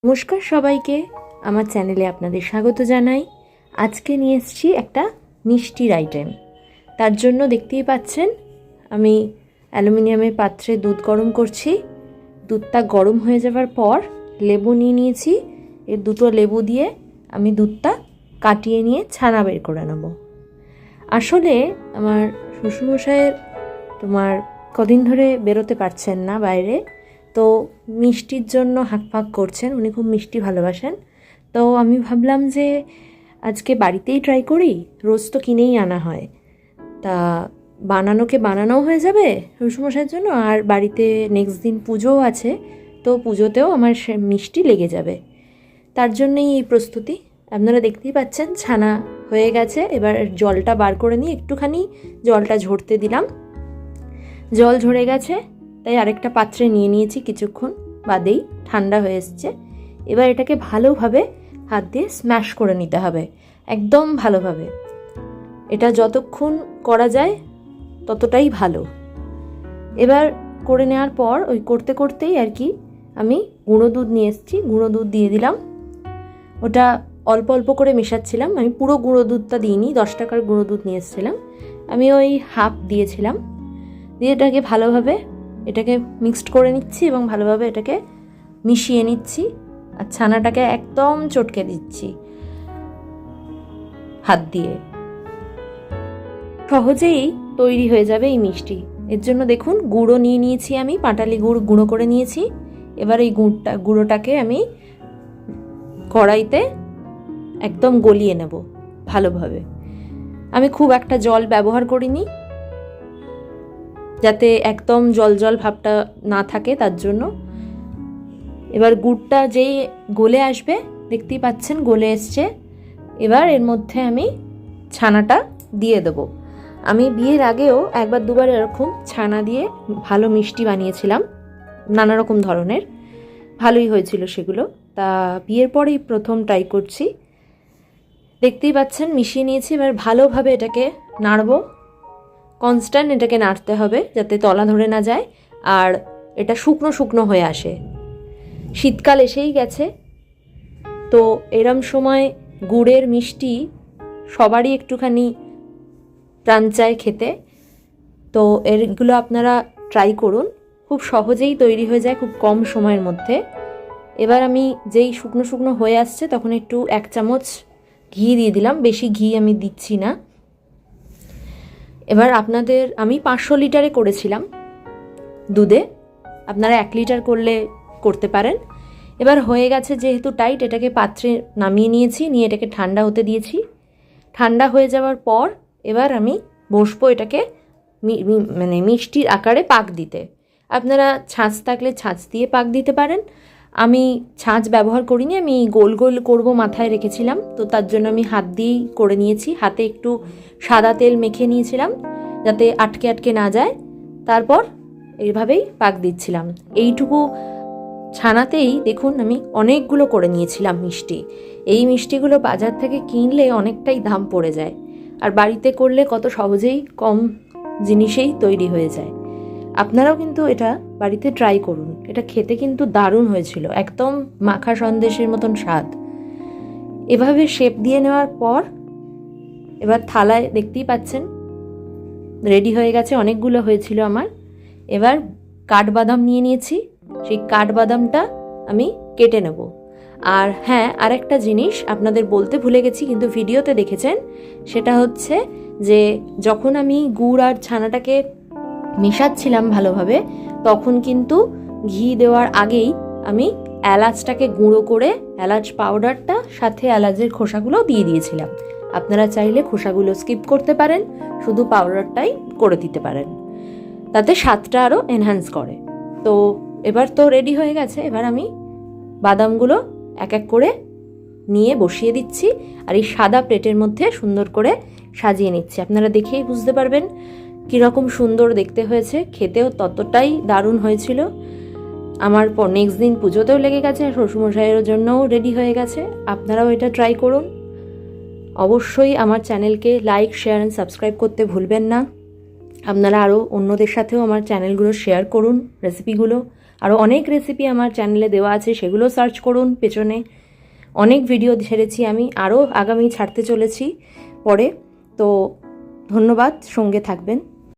নমস্কার সবাইকে, আমার চ্যানেলে আপনাদের স্বাগত জানাই। আজকে নিয়ে এসেছি একটা মিষ্টির আইটেম। তার জন্য দেখতেই পাচ্ছেন আমি অ্যালুমিনিয়ামের পাত্রে দুধ গরম করছি। দুধটা গরম হয়ে যাওয়ার পর লেবু নিয়ে নিয়েছি। এর দুটো লেবু দিয়ে আমি দুধটা কাটিয়ে নিয়ে ছানা বের করে নেব। আসলে আমার শ্বশুরমশাইয়ের কদিন ধরে বেরোতে পারছেন না বাইরে, তো মিষ্টির জন্য হাঁকপাক করছেন। উনি খুব মিষ্টি ভালোবাসেন। তো আমি ভাবলাম যে আজকে বাড়িতেই ট্রাই করি, রোজ তো কিনেই আনা হয়, তা বানানোও হয়ে যাবে শ্বশুরমশাইয়ের জন্য, আর বাড়িতে নেক্সট দিন পুজোও আছে, তো পুজোতেও আমার মিষ্টি লেগে যাবে। তার জন্যই এই প্রস্তুতি। আপনারা দেখতেই পাচ্ছেন ছানা হয়ে গেছে। এবার জলটা বার করে নিয়ে একটুখানি জলটা ঝরতে দিলাম। জল ঝরে গেছে, তাই আরেকটা পাত্রে নিয়ে নিয়েছি। কিছুক্ষণ বাদেই ঠান্ডা হয়ে এসছে। এবার এটাকে ভালোভাবে হাত দিয়ে স্ম্যাশ করে নিতে হবে, একদম ভালোভাবে। এটা যতক্ষণ করা যায় ততটাই ভালো। এবার করে নেওয়ার পর ওই করতে করতেই আর কি আমি গুঁড়ো দুধ নিয়ে এসেছি, গুঁড়ো দুধ দিয়ে দিলাম। ওটা অল্প অল্প করে মেশাচ্ছিলাম, আমি পুরো গুঁড়ো দুধটা দিইনি। 10 টাকার গুঁড়ো দুধ নিয়ে এসেছিলাম, আমি ওই হাফ দিয়েছিলাম। দিয়ে এটাকে মিক্সড করে নিচ্ছি এবং ভালোভাবে এটাকে মিশিয়ে নিচ্ছি। আর ছানাটাকে একদম চটকে দিচ্ছি হাত দিয়ে। সহজেই তৈরি হয়ে যাবে এই মিষ্টি। এর জন্য দেখুন গুঁড়ো নিয়ে নিয়েছি, আমি পাটালি গুঁড়ো করে নিয়েছি। এবার এই গুঁড়োটাকে আমি কড়াইতে একদম গলিয়ে নেব ভালোভাবে। আমি খুব একটা জল ব্যবহার করিনি, যাতে একদম জল জল ভাবটা না থাকে, তার জন্য। এবার গুড়টা যেই গলে আসবে, দেখতেই পাচ্ছেন গলে এসছে। এবার এর মধ্যে আমি ছানাটা দিয়ে দেব। আমি বিয়ের আগেও একবার দুবার এরকম ছানা দিয়ে ভালো মিষ্টি বানিয়েছিলাম, নানা রকম ধরনের, ভালোই হয়েছিল সেগুলো। তা বিয়ের পরেই প্রথম ট্রাই করছি। দেখতেই পাচ্ছেন মিশিয়ে নিয়েছি। এবার ভালোভাবে এটাকে নাড়বো, কনস্ট্যান্ট এটাকে নাড়তে হবে যাতে তলা ধরে না যায় আর এটা শুকনো শুকনো হয়ে আসে। শীতকাল এসেই গেছে, তো এরম সময় গুড়ের মিষ্টি সবারই একটুখানি প্রাণ চায় খেতে। তো এগুলো আপনারা ট্রাই করুন, খুব সহজেই তৈরি হয়ে যায় খুব কম সময়ের মধ্যে। এবার আমি যেই শুকনো শুকনো হয়ে আসছে তখন একটু 1 চামচ ঘি দিয়ে দিলাম, বেশি ঘি আমি দিচ্ছি না। এবার আমি 500 লিটারে করেছিলাম দুধে, আপনারা 1 লিটার করতে পারেন। এবার হয়ে গেছে যেহেতু টাইট, এটাকে পাত্রে নামিয়ে নিয়েছি, নিয়ে এটাকে ঠান্ডা হতে দিয়েছি। ঠান্ডা হয়ে যাওয়ার পর এবার আমি বসবো এটাকে মিষ্টির আকারে পাক দিতে। আপনারা ছাঁচ থাকলে ছাঁচ দিয়ে পাক দিতে পারেন। আমি ছাঁচ ব্যবহার করিনি, আমি গোল গোল করব মাথায় রেখেছিলাম, তো তার জন্য আমি হাত দিয়েই করে নিয়েছি। হাতে একটু সাদা তেল মেখে নিয়েছিলাম যাতে আটকে আটকে না যায়। তারপর এইভাবেই পাক দিচ্ছিলাম। এইটুকু ছানাতেই দেখুন আমি অনেকগুলো করে নিয়েছিলাম মিষ্টি। এই মিষ্টিগুলো বাজার থেকে কিনলে অনেকটাই দাম পড়ে যায়, আর বাড়িতে করলে কত সহজেই কম জিনিসেই তৈরি হয়ে যায়। আপনারাও কিন্তু এটা বাড়িতে ট্রাই করুন। এটা খেতে কিন্তু দারুণ হয়েছিল, একদম মাখা সন্দেশের মতন স্বাদ। এভাবে শেপ দিয়ে নেওয়ার পর এবার থালায় দেখতেই পাচ্ছেন রেডি হয়ে গেছে। অনেকগুলো হয়েছিল আমার। এবার কাঠবাদাম নিয়ে নিয়েছি, সেই কাঠবাদামটা আমি কেটে নেব। আর হ্যাঁ, আরেকটা জিনিস আপনাদের বলতে ভুলে গেছি, কিন্তু ভিডিওতে দেখেছেন, সেটা হচ্ছে যে যখন আমি গুড় আর ছানাটাকে মেশাচ্ছিলাম ভালোভাবে, তখন কিন্তু ঘি দেওয়ার আগেই আমি এলাচটাকে গুঁড়ো করে, এলাচ পাউডারটা সাথে এলাচের খোসাগুলো দিয়ে দিয়েছিলাম। আপনারা চাইলে খোসাগুলো স্কিপ করতে পারেন, শুধু পাউডারটাই করে দিতে পারেন, তাতে স্বাদটা আরও এনহ্যান্স করে। তো এবার তো রেডি হয়ে গেছে। এবার আমি বাদামগুলো এক এক করে নিয়ে বসিয়ে দিচ্ছি, আর এই সাদা প্লেটের মধ্যে সুন্দর করে সাজিয়ে নিচ্ছি। আপনারা দেখেই বুঝতে পারবেন কীরকম সুন্দর দেখতে হয়েছে, খেতেও ততটাই দারুণ হয়েছিল। আমার নেক্সট দিন পুজোতেও লেগে গেছে, শ্বশুরমশাইয়ের জন্যও রেডি হয়ে গেছে। আপনারাও এটা ট্রাই করুন। অবশ্যই আমার চ্যানেলকে লাইক, শেয়ার অ্যান্ড সাবস্ক্রাইব করতে ভুলবেন না। আপনারা আরও অন্যদের সাথেও আমার চ্যানেলগুলো শেয়ার করুন, রেসিপিগুলো। আরও অনেক রেসিপি আমার চ্যানেলে দেওয়া আছে, সেগুলো সার্চ করুন। পেছনে অনেক ভিডিও ছেড়েছি আমি, আরও আগামী ছাড়তে চলেছি পরে। তো ধন্যবাদ, সঙ্গে থাকবেন।